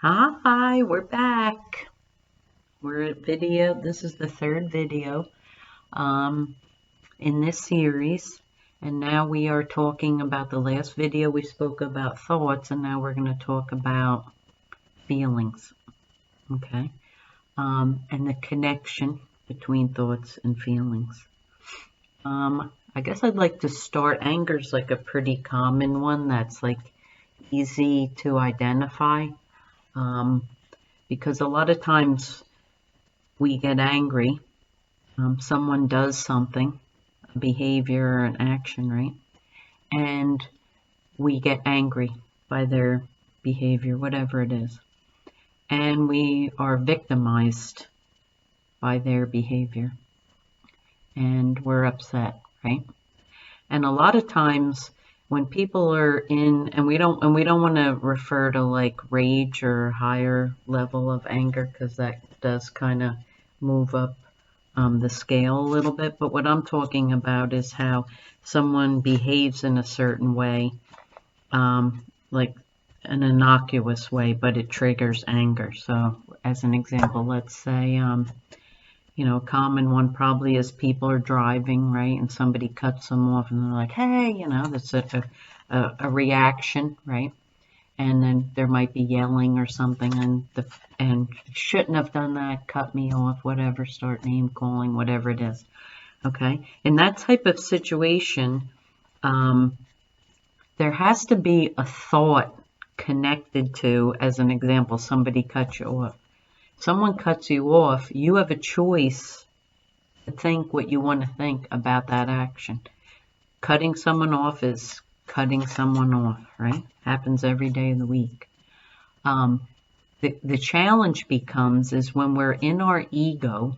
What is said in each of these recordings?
Hi, we're back. We're at video. This is the third video um, in this series. And now we are talking about the last video we spoke about thoughts, and now we're going to talk about feelings. Okay. And the connection between thoughts and feelings. I guess I'd like to start. Anger's like a pretty common one that's like easy to identify. Because a lot of times we get angry, someone does something, a behavior or an action, right? And we get angry by their behavior, whatever it is. And we are victimized by their behavior. And we're upset, right? And a lot of times when people are in, and we don't want to refer to like rage or higher level of anger, because that does kind of move up the scale a little bit. But what I'm talking about is how someone behaves in a certain way, like an innocuous way, but it triggers anger. So as an example, let's say, a common one probably is people are driving, right? And somebody cuts them off and they're like, hey, that's a reaction, right? And then there might be yelling or something, and shouldn't have done that, cut me off, whatever, start name calling, whatever it is. Okay. In that type of situation, there has to be a thought connected to, as an example, somebody cuts you off. Someone cuts you off, you have a choice to think what you want to think about that action. Cutting someone off is cutting someone off, right? Happens every day of the week. The challenge becomes is when we're in our ego,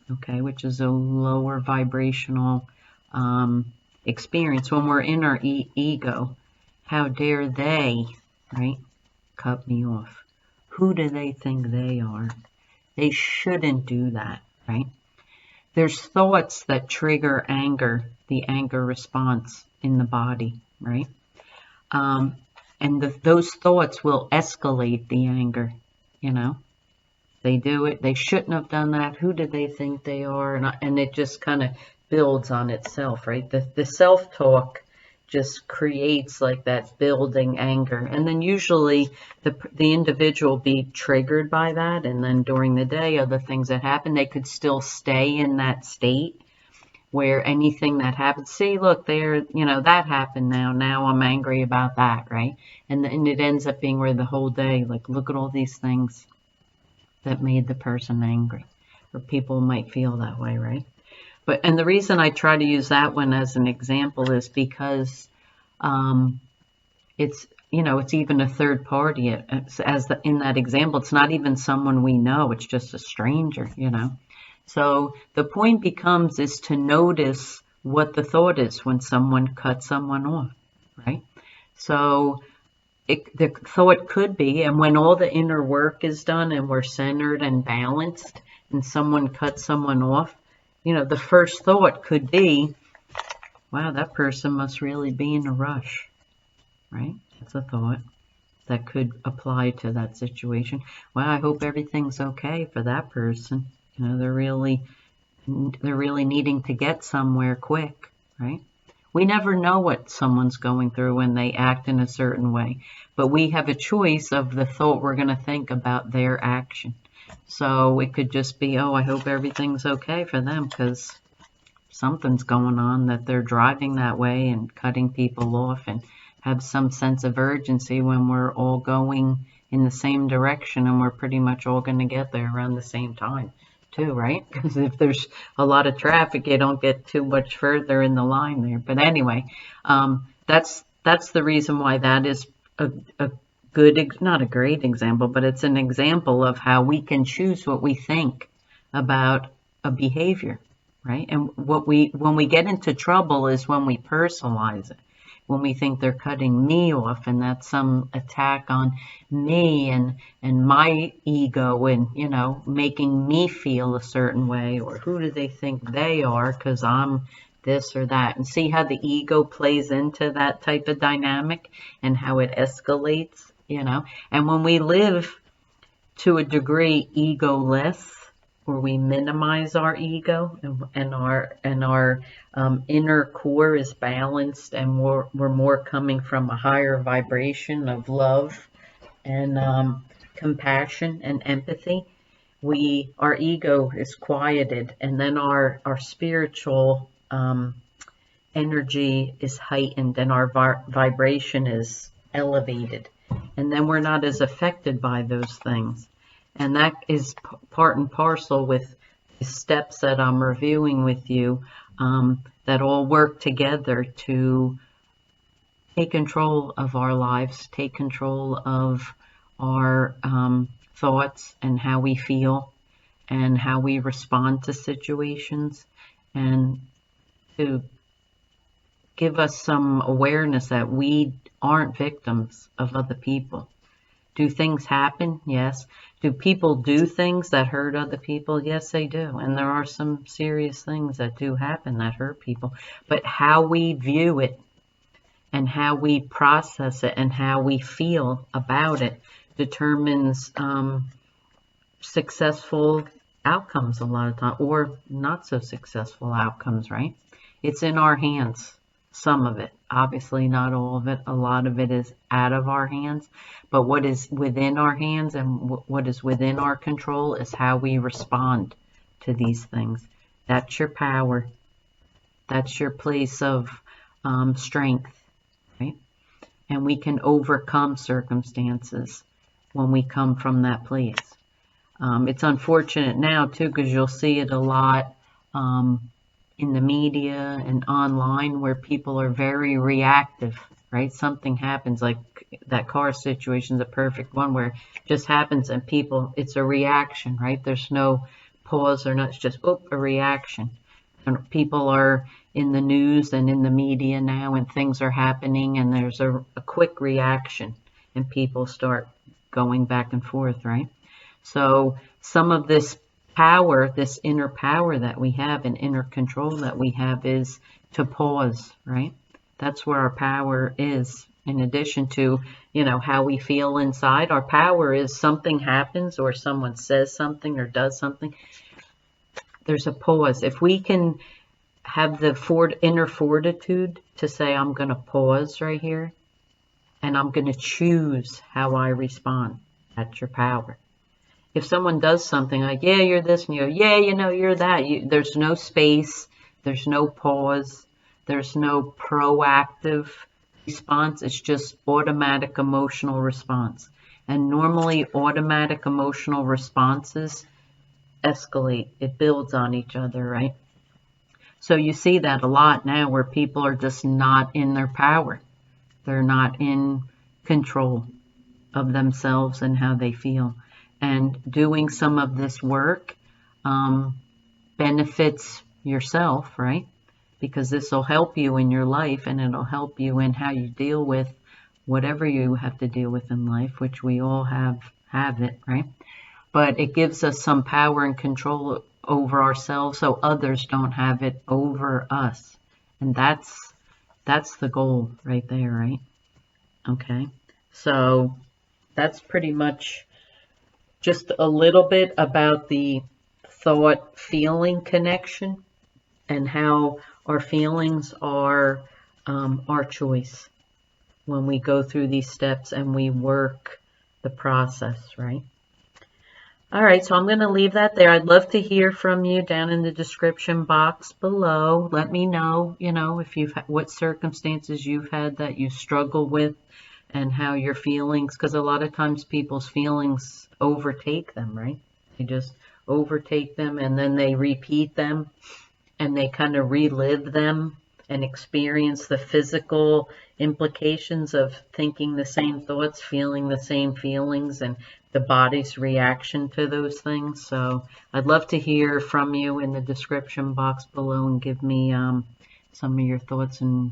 okay, which is a lower vibrational experience. When we're in our ego, how dare they, right, cut me off? Who do they think they are? They shouldn't do that, right? There's thoughts that trigger anger, the anger response in the body, right? And those thoughts will escalate the anger, They do it. They shouldn't have done that. Who do they think they are? And it just kind of builds on itself, right? The self-talk just creates like that building anger. And then usually the individual be triggered by that. And then during the day, other things that happen, they could still stay in that state where anything that happens, see, look, that happened now I'm angry about that, right? And it ends up being where the whole day, like, look at all these things that made the person angry, or people might feel that way, right? And the reason I try to use that one as an example is because it's even a third party. In that example, it's not even someone we know, it's just a stranger, So the point becomes is to notice what the thought is when someone cuts someone off, right? So the thought could be, and when all the inner work is done and we're centered and balanced and someone cuts someone off, the first thought could be, wow, that person must really be in a rush, right? That's a thought that could apply to that situation. Well, I hope everything's okay for that person. They're really needing to get somewhere quick, right? We never know what someone's going through when they act in a certain way, but we have a choice of the thought we're going to think about their action. So it could just be, oh, I hope everything's okay for them because something's going on that they're driving that way and cutting people off, and have some sense of urgency when we're all going in the same direction and we're pretty much all going to get there around the same time too, right? Because if there's a lot of traffic, you don't get too much further in the line there. But anyway, that's the reason why that is a good, not a great example, but it's an example of how we can choose what we think about a behavior, right? And when we get into trouble is when we personalize it. When we think they're cutting me off and that's some attack on me and my ego and, making me feel a certain way, or who do they think they are because I'm this or that. And see how the ego plays into that type of dynamic and how it escalates, And when we live to a degree, egoless, or we minimize our ego, and our inner core is balanced, and we're more coming from a higher vibration of love and compassion and empathy. Our ego is quieted, and then our spiritual energy is heightened, and our vibration is elevated, and then we're not as affected by those things. And that is part and parcel with the steps that I'm reviewing with you, that all work together to take control of our lives, take control of our thoughts and how we feel and how we respond to situations, and to give us some awareness that we aren't victims of other people. Do things happen? Yes. Do people do things that hurt other people? Yes, they do. And there are some serious things that do happen that hurt people. But how we view it and how we process it and how we feel about it determines successful outcomes a lot of time, or not so successful outcomes, right? It's in our hands. Some of it, obviously not all of it. A lot of it is out of our hands. But what is within our hands and what is within our control is how we respond to these things. That's your power. That's your place of strength, right? And we can overcome circumstances when we come from that place. It's unfortunate now, too, because you'll see it a lot in the media and online, where people are very reactive, right? Something happens, like that car situation is a perfect one, where it just happens and it's a reaction, right? There's no pause or not, it's just a reaction. And people are in the news and in the media now, and things are happening, and there's a quick reaction, and people start going back and forth, right? So some of this power, this inner power that we have and inner control that we have, is to pause, right? That's where our power is. In addition to, how we feel inside, our power is something happens or someone says something or does something. There's a pause. If we can have the inner fortitude to say, I'm going to pause right here and I'm going to choose how I respond, that's your power. If someone does something like, yeah, you're this, and you go, yeah, you're that, there's no space, there's no pause, there's no proactive response. It's just automatic emotional response. And normally automatic emotional responses escalate. It builds on each other, right? So you see that a lot now, where people are just not in their power. They're not in control of themselves and how they feel. And doing some of this work benefits yourself, right? Because this will help you in your life, and it'll help you in how you deal with whatever you have to deal with in life, which we all have it, right? But it gives us some power and control over ourselves, so others don't have it over us. And that's the goal right there, right? Okay. So that's pretty much just a little bit about the thought-feeling connection, and how our feelings are our choice when we go through these steps and we work the process, right? All right, so I'm going to leave that there. I'd love to hear from you down in the description box below. Let me know, if what circumstances you've had that you struggle with, and how your feelings, because a lot of times people's feelings overtake them, right? They just overtake them, and then they repeat them, and they kind of relive them and experience the physical implications of thinking the same thoughts, feeling the same feelings, and the body's reaction to those things. So I'd love to hear from you in the description box below, and give me some of your thoughts and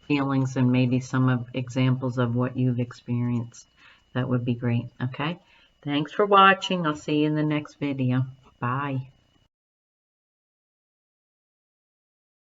feelings, and maybe some examples of what you've experienced. That would be great. Okay, thanks for watching. I'll see you in the next video. Bye.